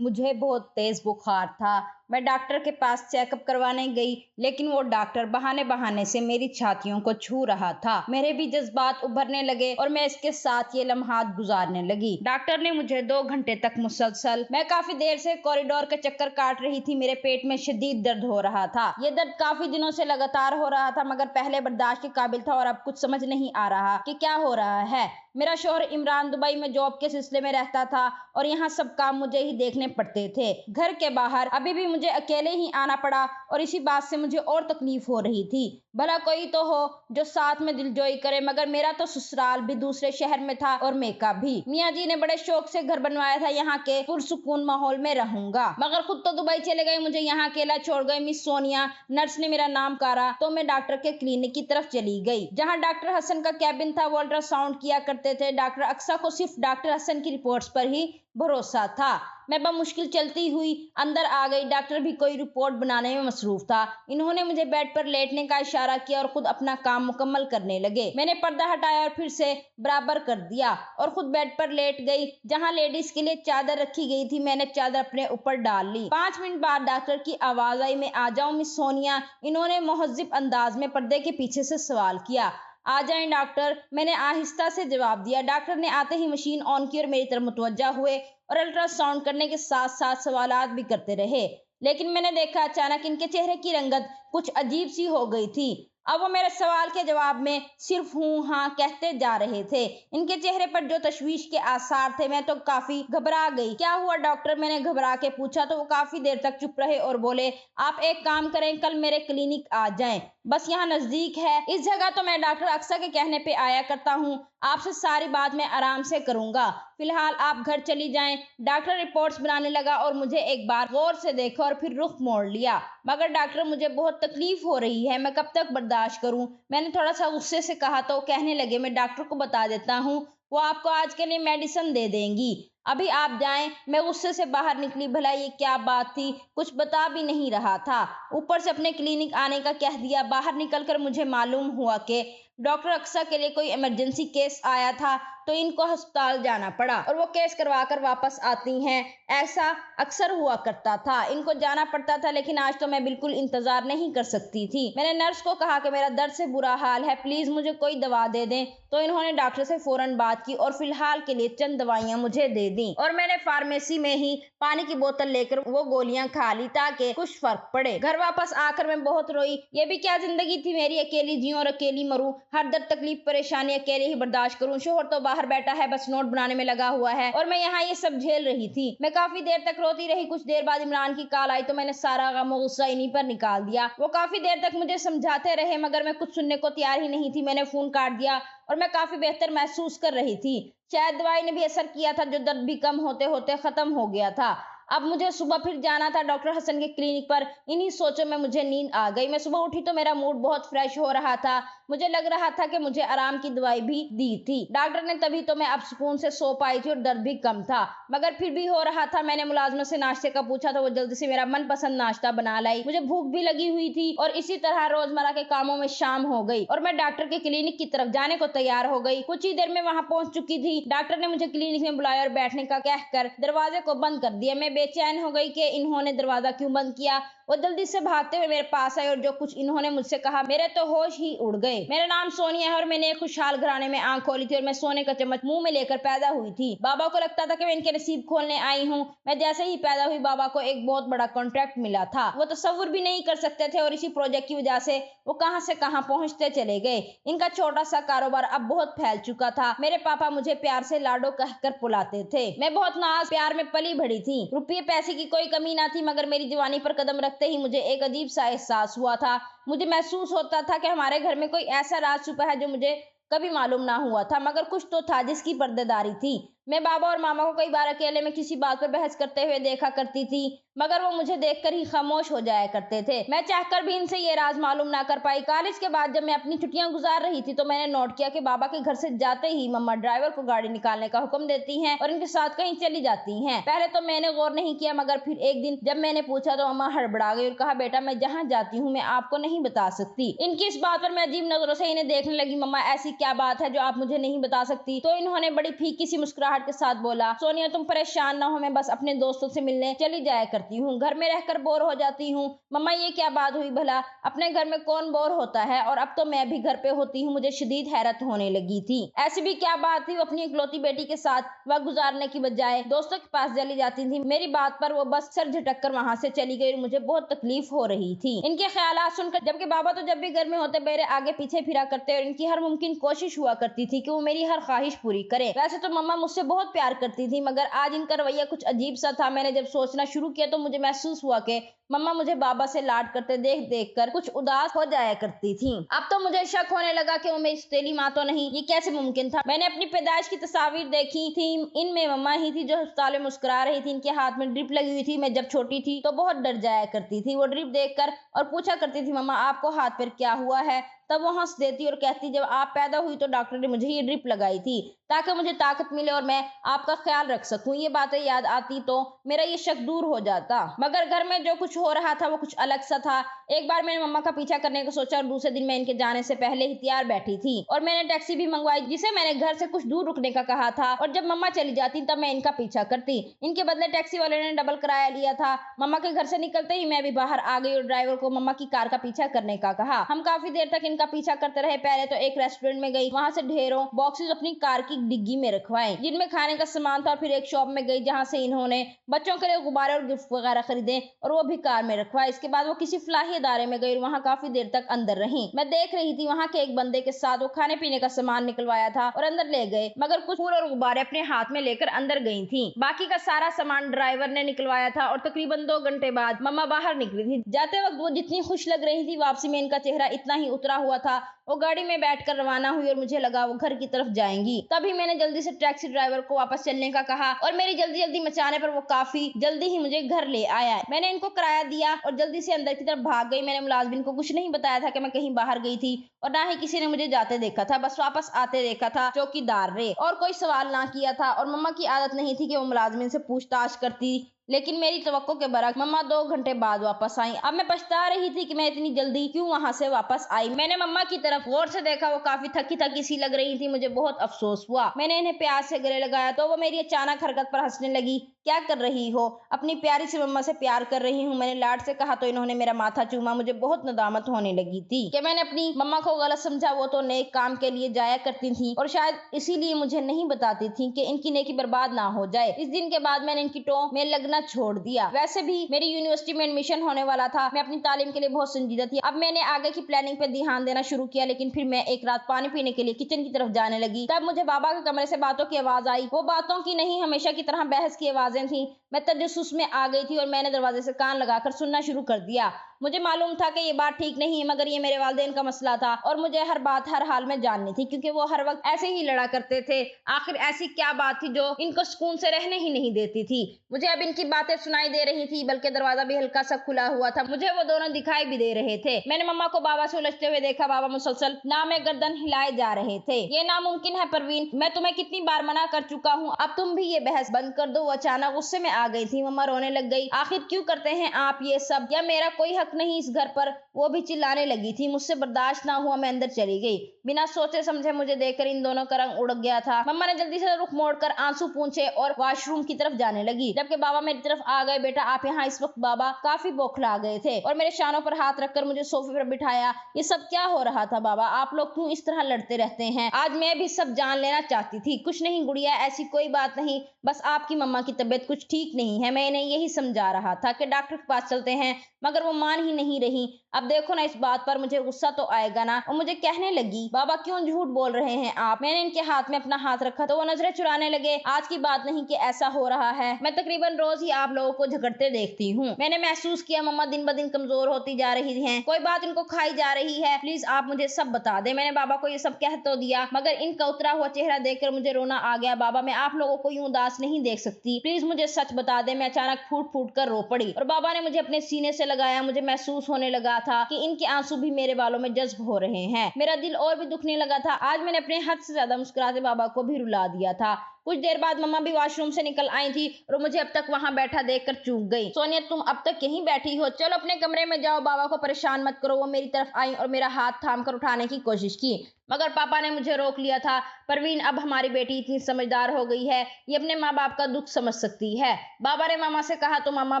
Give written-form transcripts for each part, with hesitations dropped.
मुझे बहुत तेज बुखार था। मैं डॉक्टर के पास चेकअप करवाने गई, लेकिन वो डॉक्टर बहाने बहाने से मेरी छातियों को छू रहा था। मेरे भी जज्बात उभरने लगे और मैं इसके साथ ये लम्हात गुजारने लगी। डॉक्टर ने मुझे 2 घंटे तक मुसलसल, मैं काफी देर से कॉरिडोर के चक्कर काट रही थी। मेरे पेट में शदीद दर्द हो रहा था। ये दर्द काफी दिनों से लगातार हो रहा था, मगर पहले बर्दाश्त के काबिल था और अब कुछ समझ नहीं आ रहा कि क्या हो रहा है। मेरा शौहर इमरान दुबई में जॉब के सिलसिले में रहता था और यहाँ सब काम मुझे ही देखने पड़ते थे। घर के बाहर अभी भी मुझे अकेले ही आना पड़ा और इसी बात से मुझे और तकलीफ हो रही थी। भला कोई तो हो जो साथ में दिलजोई करे, मगर मेरा तो ससुराल भी दूसरे शहर में था और मेका भी। मियाँ जी ने बड़े शौक से घर बनवाया था, यहाँ के पुरसुकून माहौल में रहूंगा, मगर खुद तो दुबई चले गए, मुझे यहाँ अकेला छोड़ गए। मिस सोनिया नर्स ने मेरा नाम करा तो मैं डॉक्टर के क्लिनिक की तरफ चली गई, जहाँ डॉक्टर हसन का कैबिन था। वो अल्ट्रासाउंड किया करते थे। डॉक्टर अक्सा को सिर्फ डॉक्टर हसन की रिपोर्ट्स पर ही भरोसा था। मैं बमुश्किल चलती हुई अंदर आ गई। डॉक्टर भी कोई रिपोर्ट बनाने में मसरूफ था। इन्होंने मुझे बेड पर लेटने का इशारा किया और खुद अपना काम मुकम्मल करने लगे। मैंने पर्दा हटाया और फिर से बराबर कर दिया और खुद बेड पर लेट गई, जहां लेडीज के लिए चादर रखी गई थी। मैंने चादर अपने ऊपर डाल ली। 5 मिनट बाद डॉक्टर की आवाज आई, मैं आ जाऊं मिस सोनिया? इन्होंने मुहज्जिब अंदाज में पर्दे के पीछे से सवाल किया। आ जाएं डॉक्टर, मैंने आहिस्ता से जवाब दिया। डॉक्टर ने आते ही मशीन ऑन की और मेरी तरफ मुतवज्जा हुए और अल्ट्रासाउंड करने के साथ साथ सवालात भी करते रहे। लेकिन मैंने देखा अचानक इनके चेहरे की रंगत कुछ अजीब सी हो गई थी। अब वो मेरे सवाल के जवाब में सिर्फ हूँ हाँ कहते जा रहे थे। इनके चेहरे पर जो तशवीश के आसार थे, मैं तो काफी घबरा गई। क्या हुआ डॉक्टर? मैंने घबरा के पूछा तो वो काफी देर तक चुप रहे और बोले, आप एक काम करें, कल मेरे क्लिनिक आ जाएं, बस यहाँ नजदीक है। इस जगह तो मैं डॉक्टर अक्सा के कहने पे आया करता हूँ। आपसे सारी बात मैं आराम से करूंगा। फिलहाल आप घर चली जाएं। डॉक्टर रिपोर्ट्स बनाने लगा और मुझे एक बार गौर से देखा और फिर रुख मोड़ लिया। मगर डॉक्टर, मुझे बहुत तकलीफ हो रही है, मैं कब तक बर्दाश्त करूं? मैंने थोड़ा सा गुस्से से कहा तो कहने लगे, मैं डॉक्टर को बता देता हूँ, वो आपको आज के लिए मेडिसिन दे देंगी। अभी आप जाएं। मैं गुस्से से बाहर निकली। भला ये क्या बात थी? कुछ बता भी नहीं रहा था, ऊपर से अपने क्लिनिक आने का कह दिया। बाहर निकलकर मुझे मालूम हुआ कि डॉक्टर अक्सा के लिए कोई इमरजेंसी केस आया था, तो इनको अस्पताल जाना पड़ा और वो केस करवा कर वापस आती हैं। ऐसा अक्सर हुआ करता था, इनको जाना पड़ता था, लेकिन आज तो मैं बिल्कुल इंतजार नहीं कर सकती थी। मैंने नर्स को कहा कि मेरा दर्द से बुरा हाल है, प्लीज मुझे कोई दवा दे दें। तो इन्होंने डॉक्टर से फौरन बात की और फिलहाल के लिए चंद दवाइयां मुझे दे दी और मैंने फार्मेसी में ही पानी की बोतल लेकर वो गोलियां खा ली ताकि कुछ फर्क पड़े। घर वापस आकर मैं बहुत रोई। ये भी क्या जिंदगी थी मेरी, अकेली जीऊं और अकेली मरूं, हर दर्द तकलीफ परेशानी अकेले ही बर्दाश्त करूं। शोहर तो बाहर बैठा है, बस नोट बनाने में लगा हुआ है और मैं यहाँ ये सब झेल रही थी। मैं काफी देर तक रोती रही। कुछ देर बाद इमरान की कॉल आई तो मैंने सारा गम और गुस्सा इन्हीं पर निकाल दिया। वो काफी देर तक मुझे समझाते रहे, मगर मैं कुछ सुनने को तैयार ही नहीं थी। मैंने फोन काट दिया और मैं काफी बेहतर महसूस कर रही थी। शायद दवाई ने भी असर किया था, जो दर्द भी कम होते होते खत्म हो गया था। अब मुझे सुबह फिर जाना था डॉक्टर हसन के क्लिनिक पर। इन्हीं सोचों में मुझे नींद आ गई। मैं सुबह उठी तो मेरा मूड बहुत फ्रेश हो रहा था। मुझे लग रहा था कि मुझे आराम की दवाई भी दी थी डॉक्टर ने, तभी तो मैं अब सुकून से सो पाई थी और दर्द भी कम था, मगर फिर भी हो रहा था। मैंने मुलाजमत से नाश्ते का पूछा तो वो जल्दी से मेरा मनपसंद नाश्ता बना लाई। मुझे भूख भी लगी हुई थी और इसी तरह रोजमर्रा के कामों में शाम हो गई और मैं डॉक्टर के क्लिनिक की तरफ जाने को तैयार हो गई। कुछ ही देर में वहां पहुंच चुकी थी। डॉक्टर ने मुझे क्लिनिक में बुलाया और बैठने का कहकर दरवाजे को बंद कर दिया। मैं बेचैन हो गई कि इन्होंने दरवाजा क्यों बंद किया। वो जल्दी से भागते हुए मेरे पास आए और जो कुछ इन्होंने मुझसे कहा, मेरे तो होश ही उड़ गए। मेरा नाम सोनिया है और मैंने एक खुशहाल घराने में आंख खोली थी और मैं सोने का चम्मच मुंह में लेकर पैदा हुई थी। बाबा को लगता था कि मैं इनके नसीब खोलने आई हूँ। मैं जैसे ही पैदा हुई, बाबा को एक बहुत बड़ा कॉन्ट्रैक्ट मिला था। वो तसव्वुर भी नहीं कर सकते थे और इसी प्रोजेक्ट की वजह से वो कहां से कहां पहुंचते चले गए। इनका छोटा सा कारोबार अब बहुत फैल चुका था। मेरे पापा मुझे प्यार से लाडो कहकर बुलाते थे। मैं बहुत नाज प्यार में पली बढ़ी थी। रुपये पैसे की कोई कमी ना थी, मगर मेरी जवानी पर कदम रखते ही मुझे एक अजीब सा एहसास हुआ था। मुझे महसूस होता था कि हमारे घर में कोई ऐसा राज छुपा है जो मुझे कभी मालूम ना हुआ था, मगर कुछ तो था जिसकी पर्देदारी थी। मैं बाबा और मामा को कई बार अकेले में किसी बात पर बहस करते हुए देखा करती थी, मगर वो मुझे देखकर ही खामोश हो जाया करते थे। मैं चाहकर भी इनसे ये राज मालूम ना कर पाई। कॉलेज के बाद जब मैं अपनी छुट्टियां गुजार रही थी तो मैंने नोट किया कि बाबा के घर से जाते ही मम्मा ड्राइवर को गाड़ी निकालने का हुक्म देती हैं और इनके साथ कहीं चली जाती हैं। पहले तो मैंने गौर नहीं किया, मगर फिर एक दिन जब मैंने पूछा तो मम्मा हड़बड़ा गई और कहा, बेटा मैं जहाँ जाती हूँ मैं आपको नहीं बता सकती। इनकी इस बात पर मैं अजीब नजरों से इन्हें देखने लगी। मम्मा ऐसी क्या बात है जो आप मुझे नहीं बता सकती? तो इन्होंने बड़ी फीकी सी मुस्कुराहट के साथ बोला, सोनिया तुम परेशान ना हो, मैं बस अपने दोस्तों से मिलने चली जाया करती हूँ, घर में रहकर बोर हो जाती हूँ। मम्मा ये क्या बात हुई भला? अपने घर में कौन बोर होता है? और अब तो मैं भी घर पे होती हूँ। मुझे शदीद हैरत होने लगी थी। ऐसी भी क्या बात थी? वो अपनी इकलौती बेटी के साथ वक्त गुजारने की बजाय दोस्तों के पास चली जाती थी। मेरी बात पर वो बस सर झटक कर वहां से चली गई और मुझे बहुत तकलीफ हो रही थी इनके ख्यालात सुनकर। जबकि बाबा तो जब भी घर में होते मेरे आगे पीछे फिरा करते और इनकी हर मुमकिन कोशिश हुआ करती थी कि वो मेरी हर ख्वाहिश पूरी करे। वैसे तो मम्मा मुझसे बहुत प्यार करती थी, मगर आज इनका रवैया कुछ अजीब सा था। मैंने जब सोचना शुरू किया तो मुझे महसूस हुआ कि मम्मा मुझे बाबा से लाड करते देख देख कर कुछ उदास हो जाया करती थी। अब तो मुझे शक होने लगा कि वो मेरी सौतेली माँ तो नहीं। ये कैसे मुमकिन था? मैंने अपनी पैदाइश की तस्वीर देखी थी, इनमें मम्मा ही थी जो अस्पताल में मुस्कुरा रही थी। इनके हाथ में ड्रिप लगी हुई थी। मैं जब छोटी थी तो बहुत डर जाया करती थी वो ड्रिप देखकर और पूछा करती थी, मम्मा आपको हाथ पर क्या हुआ है? तब वो हंस देती और कहती, जब आप पैदा हुई तो डॉक्टर ने मुझे ये ड्रिप लगाई थी ताकि मुझे ताकत मिले और मैं आपका ख्याल रख सकूं। ये बातें याद आती तो मेरा ये शक दूर हो जाता, मगर घर में जो कुछ हो रहा था वो कुछ अलग सा था। एक बार मैंने मम्मा का पीछा करने को सोचा और दूसरे दिन मैं इनके जाने से पहले ही तैयार बैठी थी और मैंने टैक्सी भी मंगवाई जिसे मैंने घर से कुछ दूर रुकने का कहा था। और जब मम्मा चली जाती तब मैं इनका पीछा करती। इनके बदले टैक्सी वाले ने डबल किराया लिया था। मम्मा के घर से निकलते ही मैं भी बाहर आ गई और ड्राइवर को मम्मा की कार का पीछा करने का कहा। हम काफी देर तक इनका पीछा करते रहे। पहले तो एक रेस्टोरेंट में गई, वहां से ढेरों बॉक्सेस अपनी कार की डिग्गी में रखवाए जिनमें खाने का सामान था। और फिर एक शॉप में गई जहां से इन्होंने बच्चों के लिए गुब्बारे और गिफ्ट वगैरह खरीदे और वो भी कार में रखवाए। इसके बाद वो किसी फलाही इदारे में गई और वहां काफी देर तक अंदर रही। मैं देख रही थी वहां के एक बंदे के साथ वो खाने पीने का सामान निकलवाया था और अंदर ले गए, मगर कुछ फूल और गुब्बारे अपने हाथ में लेकर अंदर गई थी। बाकी का सारा सामान ड्राइवर ने निकलवाया था और तकरीबन 2 घंटे बाद मम्मा बाहर निकली थी। जाते वक्त वो जितनी खुश लग रही थी, वापसी में इनका चेहरा इतना ही उतरा हुआ था। वो गाड़ी में बैठकर रवाना हुई और मुझे लगा वो घर की तरफ जाएंगी। तभी मैंने जल्दी से टैक्सी ड्राइवर को वापस चलने का कहा और मेरी जल्दी जल्दी मचाने पर वो काफी जल्दी ही मुझे घर ले आया। मैंने इनको किराया दिया और जल्दी से अंदर की तरफ भाग गई। मैंने मुलाजिम को कुछ नहीं बताया था कि मैं कहीं बाहर गई थी और ना ही किसी ने मुझे जाते देखा था, बस वापस आते देखा था चौकीदार ने, और कोई सवाल ना किया था। और मम्मा की आदत नहीं थी कि वो मुलाजिम से पूछताछ करती, लेकिन मेरी तवक्को के बरक्स मम्मा 2 घंटे बाद वापस आई। अब मैं पछता रही थी कि मैं इतनी जल्दी क्यों वहां से वापस आई। मैंने मम्मा की तरफ गौर से देखा, वो काफी थकी थकी सी लग रही थी। मुझे बहुत अफसोस हुआ। मैंने इन्हें प्यार से गले लगाया तो वो मेरी अचानक हरकत पर हंसने लगी। क्या कर रही हो? अपनी प्यारी सी मम्मा से प्यार कर रही हूँ, मैंने लाड से कहा तो इन्होंने मेरा माथा चूमा। मुझे बहुत नदामत होने लगी थी कि मैंने अपनी मम्मा को गलत समझा। वो तो नेक काम के लिए जाया करती थी और शायद इसीलिए मुझे नहीं बताती थी कि इनकी नेकी बर्बाद ना हो जाए। इस दिन के बाद मैंने इनकी टों में लगना छोड़ दिया। वैसे भी मेरी यूनिवर्सिटी में एडमिशन होने वाला था। मैं अपनी तालीम के लिए बहुत संजीदा थी। अब मैंने आगे की प्लानिंग पे ध्यान देना शुरू किया। लेकिन फिर मैं एक रात पानी पीने के लिए किचन की तरफ जाने लगी, तब मुझे बाबा के कमरे से बातों की आवाज आई। वो बातों की नहीं, हमेशा की तरह बहस की आवाजें थी। मैं तजस्सुस में आ गई थी और मैंने दरवाजे से कान लगाकर सुनना शुरू कर दिया। मुझे मालूम था कि ये बात ठीक नहीं है, मगर ये मेरे वालिदैन का मसला था और मुझे हर बात हर हाल में जाननी थी, क्योंकि वो हर वक्त ऐसे ही लड़ा करते थे। आखिर ऐसी क्या बात थी जो इनको सुकून से रहने ही नहीं देती थी? मुझे अब इनकी बातें सुनाई दे रही थी, बल्कि दरवाजा भी हल्का सा खुला हुआ था। मुझे वो दोनों दिखाई भी दे रहे थे। मैंने मम्मा को बाबा से उलझते हुए देखा। बाबा मुसलसल नामे गर्दन हिलाए जा रहे थे। ये नामुमकिन है परवीन, मैं तुम्हें कितनी बार मना कर चुका हूँ, अब तुम भी ये बहस बंद कर दो। वो अचानक गुस्से में आ गई थी। मम्मा रोने लग गई। आखिर क्यों करते हैं आप ये सब? या मेरा कोई हक नहीं इस घर पर? वो भी चिल्लाने लगी थी। मुझसे बर्दाश्त ना हुआ, मैं अंदर चली गई। बिना सोचे समझे मुझे देखकर इन दोनों का रंग उड़ गया था। मम्मा ने जल्दी से रुख मोड़कर आंसू पूंछे और वॉशरूम की तरफ जाने लगी, जबकि बाबा मेरी तरफ आ गए। बेटा आप यहाँ? इस वक्त बाबा काफी बौखला गए थे और मेरे शानों पर हाथ रखकर मुझे सोफे पर बिठाया। ये सब क्या हो रहा था बाबा? आप लोग क्यों इस तरह लड़ते रहते हैं? आज मैं भी सब जान लेना चाहती थी। कुछ नहीं गुड़िया, ऐसी कोई बात नहीं, बस आपकी मम्मा की तबीयत कुछ ठीक नहीं है। मैं इन्हें यही समझा रहा था कि डॉक्टर के पास चलते हैं, मगर वो मान ही नहीं रही। अब देखो ना, इस बात पर मुझे गुस्सा तो आएगा ना। और मुझे कहने लगी, बाबा क्यों झूठ बोल रहे हैं आप? मैंने इनके हाथ में अपना हाथ रखा तो वो नजरें चुराने लगे। आज की बात नहीं कि ऐसा हो रहा है, मैं तकरीबन रोज ही आप लोगों को झगड़ते देखती हूँ। मैंने महसूस किया मम्मा दिन ब दिन कमजोर होती जा रही हैं। कोई बात इनको खाई जा रही है, प्लीज आप मुझे सब बता दें। मैंने बाबा को ये सब कह तो दिया, मगर इनका उतरा हुआ चेहरा देखकर मुझे रोना आ गया। बाबा मैं आप लोगों को यूं उदास नहीं देख सकती, प्लीज मुझे सच बता दे। मैं अचानक फूट फूट कर रो पड़ी और बाबा ने मुझे अपने सीने से लगाया। मुझे महसूस होने लगा था कि इनके आंसू भी मेरे बालों में जज्ब हो रहे हैं। मेरा दिल और भी दुखने लगा था। आज मैंने अपने हद से ज्यादा मुस्कुराते बाबा को भी रुला दिया था। कुछ देर बाद मम्मा भी वॉशरूम से निकल आई थी और मुझे अब तक वहां बैठा देखकर चूक गई। सोनिया, तुम अब तक यहीं बैठी हो? चलो अपने कमरे में जाओ, बाबा को परेशान मत करो। वो मेरी तरफ आई और मेरा हाथ थाम कर उठाने की कोशिश की, मगर पापा ने मुझे रोक लिया था। परवीन, अब हमारी बेटी इतनी समझदार हो गई है, ये अपने माँ बाप का दुख समझ सकती है, बाबा ने मामा से कहा तो मामा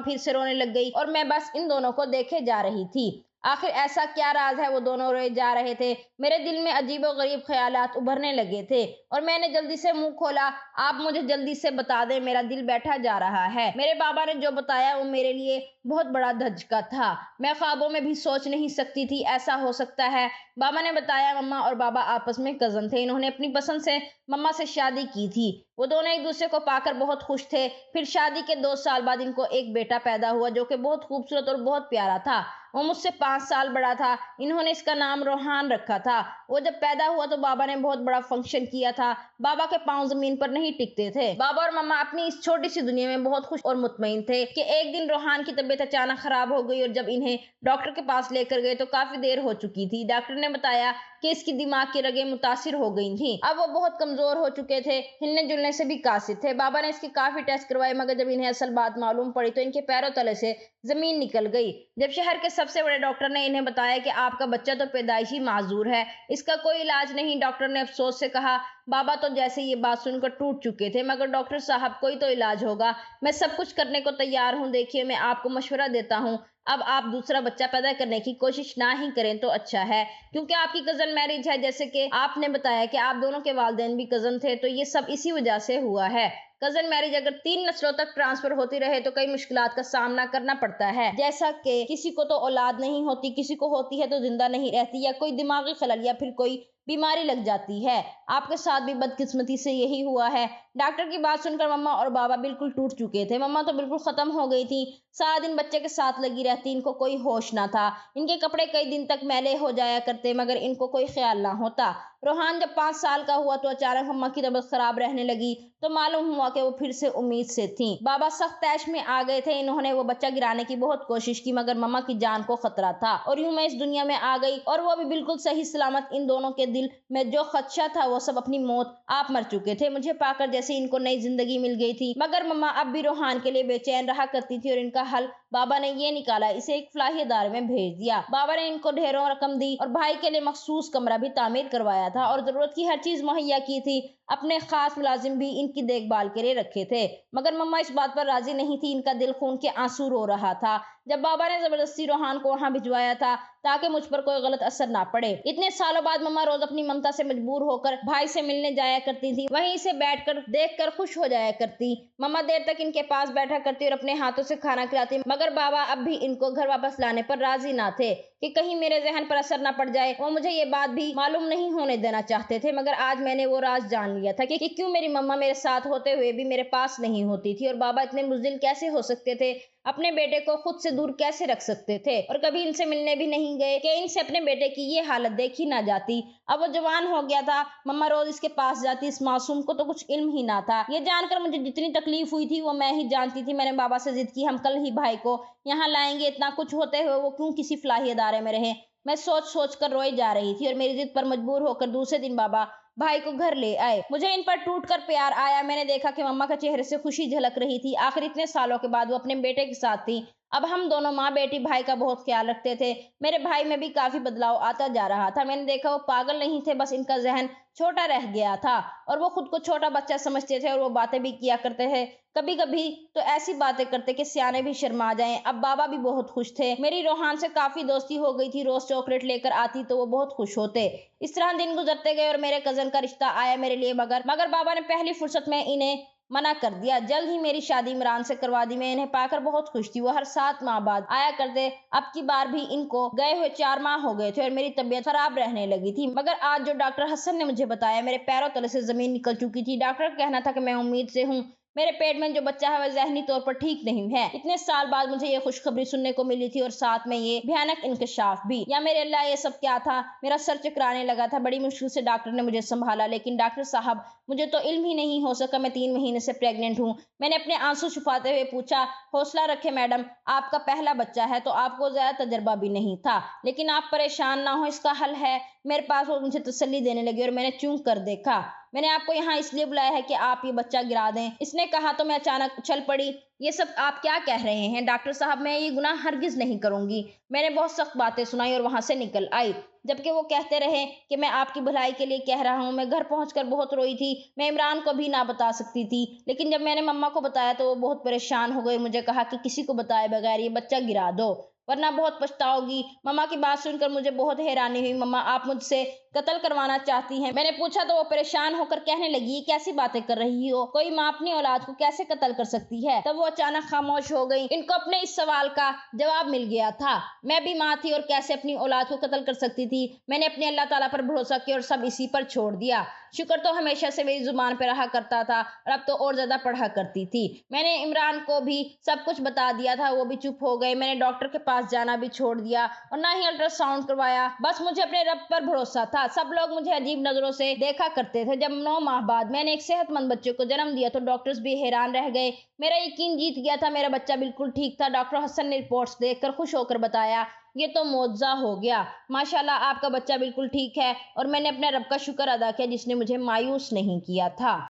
फिर से रोने लग गई और मैं बस इन दोनों को देखे जा रही थी। आखिर ऐसा क्या राज है? वो दोनों रोए जा रहे थे। मेरे दिल में अजीबोगरीब ख्यालात उभरने लगे थे और मैंने जल्दी से मुंह खोला। आप मुझे जल्दी से बता दें, मेरा दिल बैठा जा रहा है। मेरे बाबा ने जो बताया वो मेरे लिए बहुत बड़ा धचका था। मैं ख्वाबों में भी सोच नहीं सकती थी ऐसा हो सकता है। बाबा ने बताया मम्मा और बाबा आपस में कजन थे। इन्होंने अपनी पसंद से मम्मा से शादी की थी। वो दोनों एक दूसरे को पाकर बहुत खुश थे। फिर शादी के 2 साल बाद इनको एक बेटा पैदा हुआ जो कि बहुत खूबसूरत और बहुत प्यारा था। वो मुझसे 5 साल बड़ा था। इन्होंने इसका नाम रोहान रखा था। वो जब पैदा हुआ तो बाबा ने बहुत बड़ा फंक्शन किया था। बाबा के पांव जमीन पर नहीं टिकते थे। बाबा और मम्मा अपनी इस छोटी सी दुनिया में बहुत खुश और मुतमईन थे कि एक दिन रोहान की तबीयत अचानक खराब हो गई और जब इन्हें डॉक्टर के पास लेकर गए तो काफी देर हो चुकी थी। डॉक्टर ने बताया कि इसकी दिमाग की रगें मुतासिर हो गई थी। अब वो बहुत कमजोर हो चुके थे, हिलने जुलने से भी कासिर थे। बाबा ने इसके काफी टेस्ट करवाए मगर जब इन्हें असल बात मालूम पड़ी तो इनके पैरों तले से जमीन निकल गई। जब शहर के सबसे बड़े डॉक्टर ने इन्हें बताया कि आपका बच्चा तो पैदाइशी माजूर है, इसका कोई इलाज नहीं, डॉक्टर ने अफसोस से कहा। बाबा तो जैसे ये बात सुनकर टूट चुके थे। मगर डॉक्टर साहब, कोई तो इलाज होगा, मैं सब कुछ करने को तैयार हूँ। देखिए, मैं आपको मशवरा देता हूँ, अब आप दूसरा बच्चा पैदा करने की कोशिश ना ही करें तो अच्छा है, क्योंकि आपकी कजन मैरिज है। जैसे कि आपने बताया कि आप दोनों के वालिदैन भी कजन थे, तो ये सब इसी वजह से हुआ है। कजन मैरिज अगर 3 नस्लों तक ट्रांसफर होती रहे तो कई मुश्किलात का सामना करना पड़ता है। जैसा कि किसी को तो औलाद नहीं होती, किसी को होती है तो जिंदा नहीं रहती, या कोई दिमागी खलल या फिर कोई बीमारी लग जाती है। आपके साथ भी बदकिस्मती से यही हुआ है। डॉक्टर की बात सुनकर मम्मा और बाबा बिल्कुल टूट चुके थे। मम्मा तो बिल्कुल खत्म हो गई थी, सारा दिन बच्चे के साथ लगी रहती, इनको कोई होश ना था। इनके कपड़े कई दिन तक मैले हो जाया करते मगर इनको कोई ख्याल ना होता। रोहान जब 5 साल का हुआ तो अचानक मम्मा की तबीयत खराब रहने लगी तो मालूम हुआ कि वो फिर से उम्मीद से थी। बाबा सख्त तैश में आ गए थे। इन्होंने वो बच्चा गिराने की बहुत कोशिश की मगर मम्मा की जान को खतरा था और यूं मैं इस दुनिया में आ गई और वो भी बिल्कुल सही सलामत। इन दोनों के दिल में जो खदशा था वो सब अपनी मौत आप मर चुके थे। मुझे पाकर जैसे इनको नई जिंदगी मिल गई थी। मगर मम्मा अब भी रोहान के लिए बेचैन रहा करती थी और इनका हल बाबा ने ये निकाला, इसे एक फलाही अदारे में भेज दिया। बाबा ने इनको ढेरों रकम दी और भाई के लिए मखसूस कमरा भी तामीर करवाया था और जरूरत की हर चीज मुहैया की थी। अपने खास मुलाजिम भी इनकी देखभाल के लिए रखे थे। मगर मम्मा इस बात पर राजी नहीं थी। इनका दिल खून के आंसू रो रहा था जब बाबा ने जबरदस्ती रोहान को वहां भिजवाया था ताकि मुझ पर कोई गलत असर ना पड़े। इतने सालों बाद मम्मा रोज अपनी ममता से मजबूर होकर भाई से मिलने जाया करती थी। वहीं से बैठकर देखकर खुश हो जाया करती। मम्मा देर तक इनके पास बैठा करती और अपने हाथों से खाना खिलाती मगर बाबा अब भी इनको घर वापस लाने पर राजी ना थे कि कहीं मेरे जहन पर असर ना पड़ जाए। वो मुझे ये बात भी मालूम नहीं होने देना चाहते थे। मगर आज मैंने वो राज जान लिया था कि क्यों मेरी मम्मा मेरे साथ होते हुए भी मेरे पास नहीं होती थी और बाबा इतने बुज़दिल कैसे हो सकते थे, अपने बेटे को खुद से दूर कैसे रख सकते थे और कभी इनसे मिलने भी नहीं गए कि इनसे अपने बेटे की ये हालत देखी ना जाती। अब वो जवान हो गया था, मम्मा रोज इसके पास जाती। इस मासूम को तो कुछ इल्म ही ना था। ये जानकर मुझे जितनी तकलीफ हुई थी वो मैं ही जानती थी। मैंने बाबा से जिद की, हम कल ही भाई को यहाँ लाएंगे। इतना कुछ होते हुए वो क्यों किसी फलाही अदारे में रहे। मैं सोच सोच कर रोई जा रही थी और मेरी जिद पर मजबूर होकर दूसरे दिन बाबा भाई को घर ले आए। मुझे इन पर टूट कर प्यार आया। मैंने देखा कि मम्मा के चेहरे से खुशी झलक रही थी। आखिर इतने सालों के बाद वो अपने बेटे के साथ थी। अब हम दोनों माँ बेटी भाई का बहुत ख्याल रखते थे। मेरे भाई में भी काफी बदलाव आता जा रहा था। मैंने देखा वो पागल नहीं थे, बस इनका जहन छोटा रह गया था और वो खुद को छोटा बच्चा समझते थे और वो बातें भी किया करते थे। कभी कभी तो ऐसी बातें करते कि सियाने भी शर्मा जाएं। अब बाबा भी बहुत खुश थे। मेरी रोहान से काफी दोस्ती हो गई थी। रोज चॉकलेट लेकर आती तो वो बहुत खुश होते। इस तरह दिन गुजरते गए और मेरे कजन का रिश्ता आया मेरे लिए। मगर बाबा ने पहली फुर्सत में इन्हें मना कर दिया। जल्द ही मेरी शादी इमरान से करवा दी। मैं इन्हें पाकर बहुत खुश थी। वो हर 7 माह बाद आया करते। अब की बार भी इनको गए हुए 4 माह हो गए थे और मेरी तबीयत खराब रहने लगी थी। मगर आज जो डॉक्टर हसन ने मुझे बताया, मेरे पैरों तले से जमीन निकल चुकी थी। डॉक्टर का कहना था कि मैं उम्मीद से हूँ मेरे पेट में जो बच्चा है वह ज़हनी तौर पर ठीक नहीं है। इतने साल बाद मुझे ये खुशखबरी सुनने को मिली थी और साथ में ये भयानक इंकशाफ भी। या मेरे अल्लाह, ये सब क्या था? मेरा सर चकराने लगा था। बड़ी मुश्किल से डॉक्टर ने मुझे संभाला, लेकिन डॉक्टर साहब, मुझे तो इल्म ही नहीं हो सका मैं 3 महीने से प्रेग्नेंट हूँ। मैंने अपने आंसू छुपाते हुए पूछा, हौसला रखें मैडम, आपका पहला बच्चा है तो आपको ज़्यादा तजर्बा भी नहीं था, लेकिन आप परेशान ना हो, इसका हल है मेरे पास। वो मुझे तसल्ली देने लगी और मैंने चूं कर देखा। मैंने आपको यहाँ इसलिए बुलाया है कि आप ये बच्चा गिरा दें, इसने कहा तो मैं अचानक उछल पड़ी। ये सब आप क्या कह रहे हैं डॉक्टर साहब? मैं ये गुनाह हरगिज नहीं करूंगी। मैंने बहुत सख्त बातें सुनाई और वहां से निकल आई, जबकि वो कहते रहे कि मैं आपकी भलाई के लिए कह रहा हूँ। मैं घर पहुंचकर बहुत रोई थी। मैं इमरान को भी ना बता सकती थी, लेकिन जब मैंने मम्मा को बताया तो वो बहुत परेशान हो गई। मुझे कहा कि किसी को बताए बगैर ये बच्चा गिरा दो, वरना बहुत पछताओगी। मम्मा की बात सुनकर मुझे बहुत हैरानी हुई। मम्मा, आप मुझसे कत्ल करवाना चाहती हैं? मैंने पूछा तो वो परेशान होकर कहने लगी, ये कैसी बातें कर रही हो? कोई माँ अपनी औलाद को कैसे कत्ल कर सकती है? तब वो अचानक खामोश हो गई। इनको अपने इस सवाल का जवाब मिल गया था। मैं भी माँ थी और कैसे अपनी औलाद को कत्ल कर सकती थी? मैंने अपने अल्लाह ताला पर भरोसा किया और सब इसी पर छोड़ दिया। शुक्र तो हमेशा से मेरी जुबान पर रहा करता था और अब तो और ज्यादा पढ़ा करती थी। मैंने इमरान को भी सब कुछ बता दिया था, वो भी चुप हो गए। मैंने डॉक्टर के पास जाना भी छोड़ दिया और ना ही अल्ट्रासाउंड करवाया। बस मुझे अपने रब पर भरोसा था। सब लोग मुझे अजीब नजरों से देखा करते थे। जब 9 माह बाद मैंने एक सेहतमंद बच्चे को जन्म दिया तो डॉक्टर्स भी हैरान रह गए। मेरा यकीन जीत गया था, मेरा बच्चा बिल्कुल ठीक था। डॉक्टर हसन ने रिपोर्ट्स देखकर खुश होकर बताया, ये तो मौजज़ा हो गया, माशाल्लाह आपका बच्चा बिल्कुल ठीक है। और मैंने अपने रब का शुक्र अदा किया जिसने मुझे मायूस नहीं किया था।